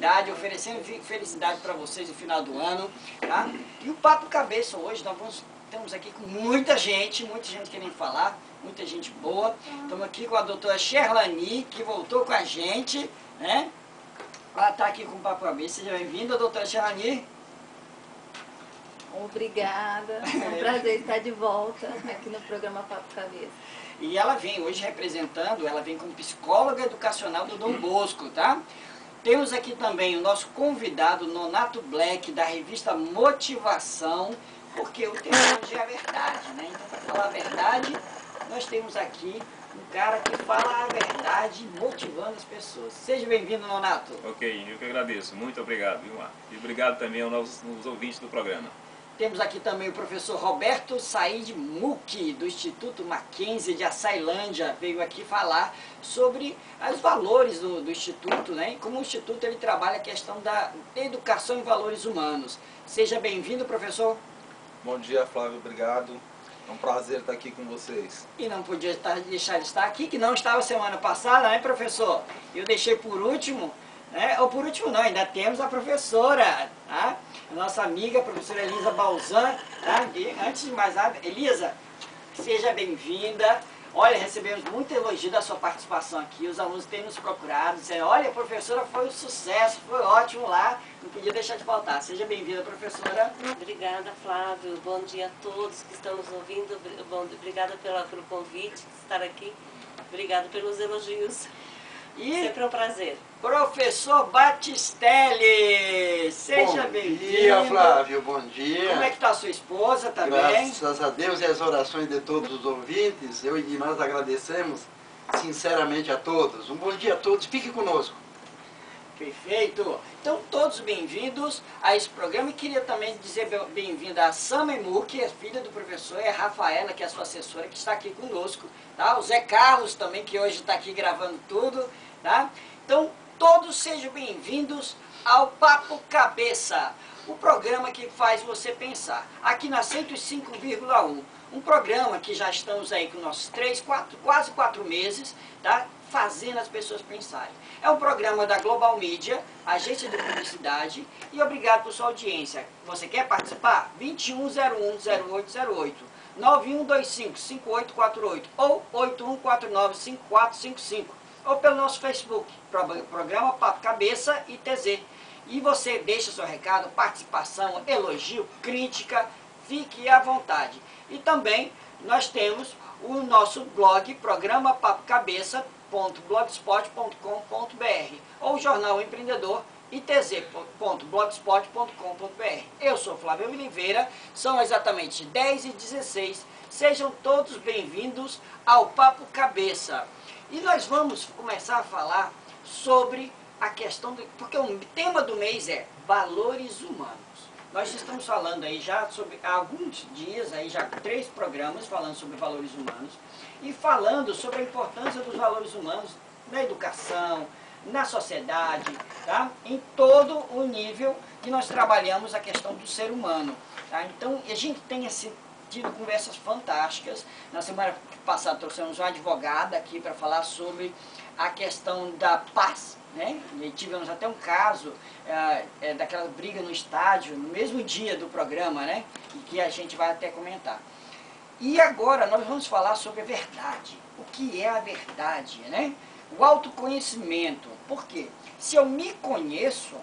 felicidade, oferecendo felicidade para vocês no final do ano, tá? E o Papo Cabeça hoje, estamos aqui com muita gente querendo falar, muita gente boa. Estamos aqui com a doutora Sherlani, que voltou com a gente, né? Ela está aqui com o Papo Cabeça. Seja bem-vinda, doutora Sherlani. Obrigada, é um prazer estar de volta aqui no programa Papo Cabeça. E ela vem hoje representando, ela vem como psicóloga educacional do Dom Bosco, tá? Temos aqui também o nosso convidado, Nonato Black, da revista Motivação, porque o tema hoje é a verdade, né? Então, para falar a verdade, nós temos aqui um cara que fala a verdade, motivando as pessoas. Seja bem-vindo, Nonato. Ok, eu que agradeço. Muito obrigado, Vilmar. E obrigado também aos ouvintes do programa. Temos aqui também o professor Roberto Said Muki, do Instituto Mackenzie de Açailândia, veio aqui falar sobre os valores do Instituto, né? E como o Instituto ele trabalha a questão da educação em valores humanos. Seja bem-vindo, professor. Bom dia, Flávio, obrigado. É um prazer estar aqui com vocês. E não podia deixar de estar aqui, que não estava semana passada, né, professor? Eu deixei por último, né? Ou por último não, ainda temos a professora, tá? A nossa amiga, a professora Elisa Balzan, tá? E antes de mais nada, Elisa, seja bem-vinda. Olha, recebemos muito elogio da sua participação aqui, os alunos têm nos procurado, dizendo, olha, a professora foi um sucesso, foi ótimo lá, não podia deixar de faltar. Seja bem-vinda, professora. Obrigada, Flávio. Bom dia a todos que estão nos ouvindo. Obrigada pelo convite de estar aqui. Obrigada pelos elogios. E sempre é um prazer. Professor Batistelli, seja bem-vindo. Bom dia, Flávio, bom dia. Como é que está a sua esposa também? Graças a Deus e as orações de todos os ouvintes, eu e nós agradecemos sinceramente a todos. Um bom dia a todos, fique conosco. Perfeito. Então, todos bem-vindos a esse programa. E queria também dizer bem-vinda a Sama Emur, que é filha do professor, e a Rafaela, que é a sua assessora, que está aqui conosco. Tá? O Zé Carlos também, que hoje está aqui gravando tudo. Tá? Então, todos sejam bem-vindos ao Papo Cabeça, o programa que faz você pensar. Aqui na 105,1. Um programa que já estamos aí com nossos quase 4 meses, tá? Fazendo as pessoas pensarem. É um programa da Global Media, agência de publicidade, e obrigado por sua audiência. Você quer participar? 2101-0808, 9125-5848 ou 8149-5455, ou pelo nosso Facebook, programa Papo Cabeça e TZ. E você deixa seu recado, participação, elogio, crítica, fique à vontade. E também nós temos o nosso blog, programa papocabeça.blogspot.com.br ou Jornal Empreendedor itz.blogspot.com.br. Eu sou Flávio Oliveira, são exatamente 10h16. Sejam todos bem-vindos ao Papo Cabeça. E nós vamos começar a falar sobre a questão, porque o tema do mês é valores humanos. Nós estamos falando aí já sobre há alguns dias, aí já 3 programas falando sobre valores humanos e falando sobre a importância dos valores humanos na educação, na sociedade, tá? Em todo o nível que nós trabalhamos a questão do ser humano. Tá? Então, a gente tem tido conversas fantásticas. Na semana passada trouxemos uma advogada aqui para falar sobre a questão da paz, né? E tivemos até um caso daquela briga no estádio, no mesmo dia do programa, né? E que a gente vai até comentar. E agora nós vamos falar sobre a verdade. O que é a verdade, né? O autoconhecimento. Por quê? Se eu me conheço,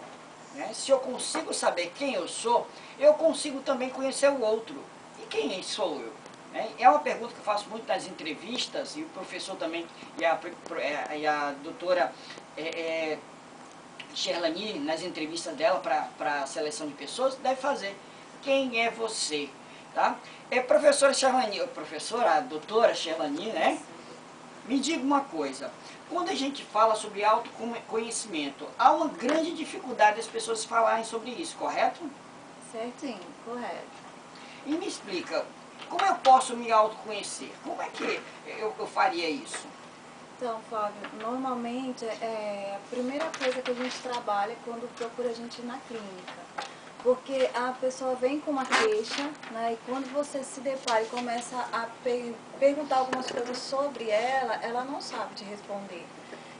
né? Se eu consigo saber quem eu sou, eu consigo também conhecer o outro. E quem sou eu? É uma pergunta que eu faço muito nas entrevistas, e o professor também, e a doutora Sherlani, nas entrevistas dela para a seleção de pessoas, deve fazer. Quem é você? Tá? Professora Sherlani, a doutora Sherlani, né? Me diga uma coisa, quando a gente fala sobre autoconhecimento, há uma grande dificuldade das pessoas falarem sobre isso, correto? Certinho, correto. E me explica, como eu posso me autoconhecer? Como é que eu faria isso? Então, Flávio, normalmente a primeira coisa que a gente trabalha é quando procura a gente na clínica. Porque a pessoa vem com uma queixa, né, e quando você se depara e começa a perguntar algumas coisas sobre ela, ela não sabe te responder.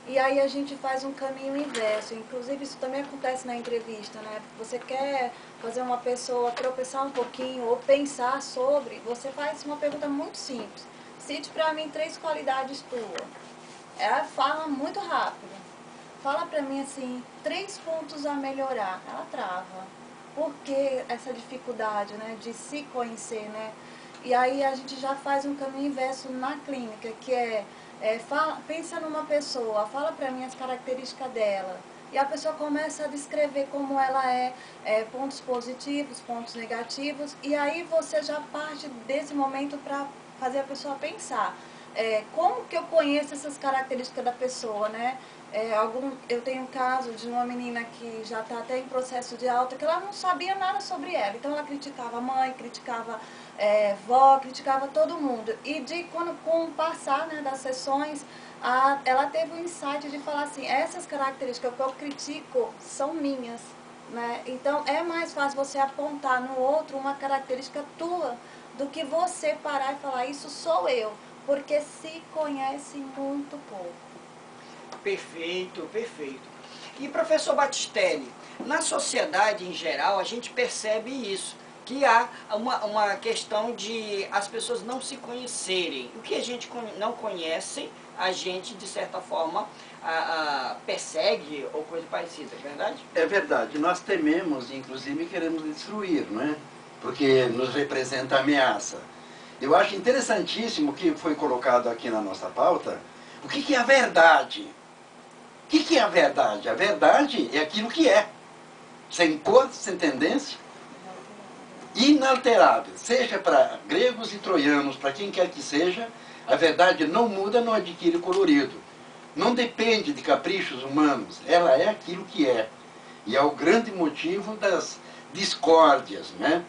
E aí a gente faz um caminho inverso. Inclusive isso também acontece na entrevista, né? Você quer fazer uma pessoa tropeçar um pouquinho ou pensar sobre, você faz uma pergunta muito simples. Cite pra mim 3 qualidades tuas. Ela fala muito rápido. Fala pra mim assim, 3 pontos a melhorar. Ela trava. Por que essa dificuldade, né, de se conhecer, né? E aí a gente já faz um caminho inverso na clínica, que pensa numa pessoa, fala pra mim as características dela. E a pessoa começa a descrever como ela pontos positivos, pontos negativos, e aí você já parte desse momento para fazer a pessoa pensar. Como que eu conheço essas características da pessoa, né? Eu tenho um caso de uma menina que já está até em processo de alta, que ela não sabia nada sobre ela. Então ela criticava a mãe, criticava vó, criticava todo mundo. E com o passar, né, das sessões, ela teve o insight de falar assim, essas características que eu critico são minhas. Né? Então é mais fácil você apontar no outro uma característica tua do que você parar e falar, isso sou eu, porque se conhece muito pouco. Perfeito, perfeito. E professor Batistelli, na sociedade em geral a gente percebe isso, que há uma questão de as pessoas não se conhecerem. O que a gente não conhece, a gente de certa forma persegue ou coisa parecida, é verdade? É verdade. Nós tememos, inclusive queremos destruir, não é? Porque nos representa ameaça. Eu acho interessantíssimo o que foi colocado aqui na nossa pauta. O que é a verdade? O que é a verdade? A verdade é aquilo que é. Sem cor, sem tendência. Inalterável. Seja para gregos e troianos, para quem quer que seja, a verdade não muda, não adquire colorido. Não depende de caprichos humanos. Ela é aquilo que é. E é o grande motivo das discórdias, né?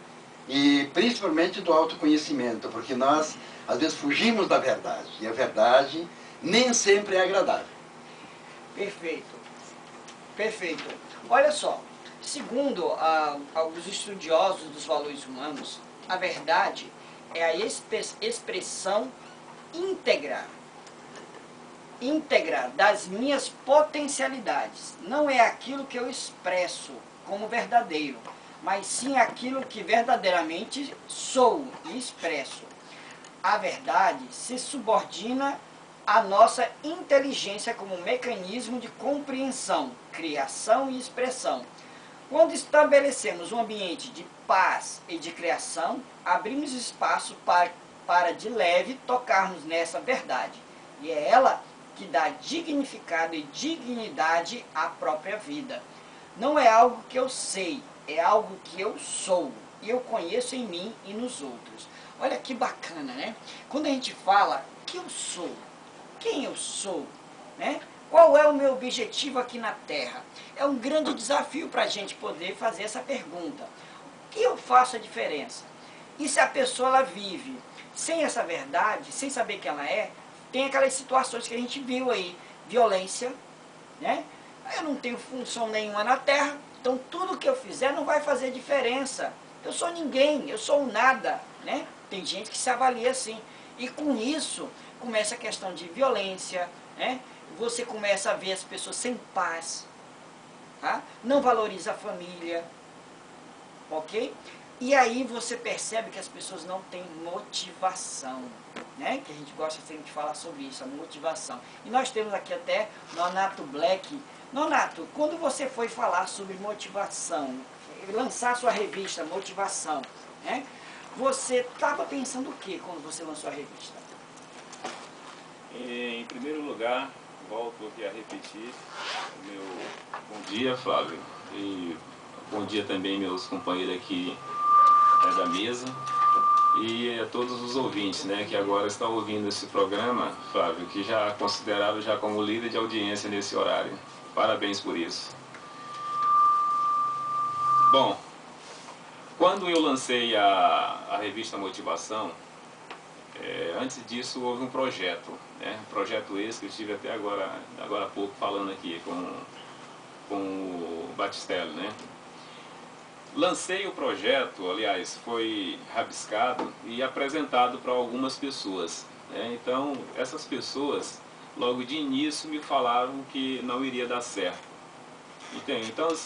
E principalmente do autoconhecimento, porque nós, às vezes, fugimos da verdade. E a verdade nem sempre é agradável. Perfeito. Perfeito. Olha só, segundo alguns estudiosos dos valores humanos, a verdade é a expressão íntegra das minhas potencialidades. Não é aquilo que eu expresso como verdadeiro, mas sim aquilo que verdadeiramente sou e expresso. A verdade se subordina à nossa inteligência como mecanismo de compreensão, criação e expressão. Quando estabelecemos um ambiente de paz e de criação, abrimos espaço para de leve tocarmos nessa verdade. E é ela que dá dignificado e dignidade à própria vida. Não é algo que eu sei, é algo que eu sou. E eu conheço em mim e nos outros. Olha que bacana, né? Quando a gente fala que eu sou, quem eu sou, né? Qual é o meu objetivo aqui na Terra? É um grande desafio para a gente poder fazer essa pergunta. O que eu faço a diferença? E se a pessoa ela vive sem essa verdade, sem saber quem ela é, tem aquelas situações que a gente viu aí, violência, né? Eu não tenho função nenhuma na Terra, então tudo que eu fizer não vai fazer diferença. Eu sou ninguém, eu sou um nada, né? Tem gente que se avalia assim. E com isso, começa a questão de violência, né? Você começa a ver as pessoas sem paz, tá? Não valoriza a família, ok? E aí você percebe que as pessoas não têm motivação, né? Que a gente gosta sempre de falar sobre isso, a motivação. E nós temos aqui até Nonato Black. Nonato, quando você foi falar sobre motivação, lançar sua revista Motivação, né? Você estava pensando o que quando você lançou a revista? Em primeiro lugar, volto aqui a repetir o meu bom dia, Flávio, e bom dia também meus companheiros aqui da mesa e a todos os ouvintes, né, que agora estão ouvindo esse programa, Flávio, que já considerado já como líder de audiência nesse horário. Parabéns por isso. Bom, quando eu lancei a revista Motivação, antes disso houve um projeto, né? Um projeto esse que eu estive até agora há pouco falando aqui com o Batistelli, né? Lancei o projeto, aliás, foi rabiscado e apresentado para algumas pessoas, né? Então, essas pessoas logo de início me falaram que não iria dar certo. Entende? Então, assim,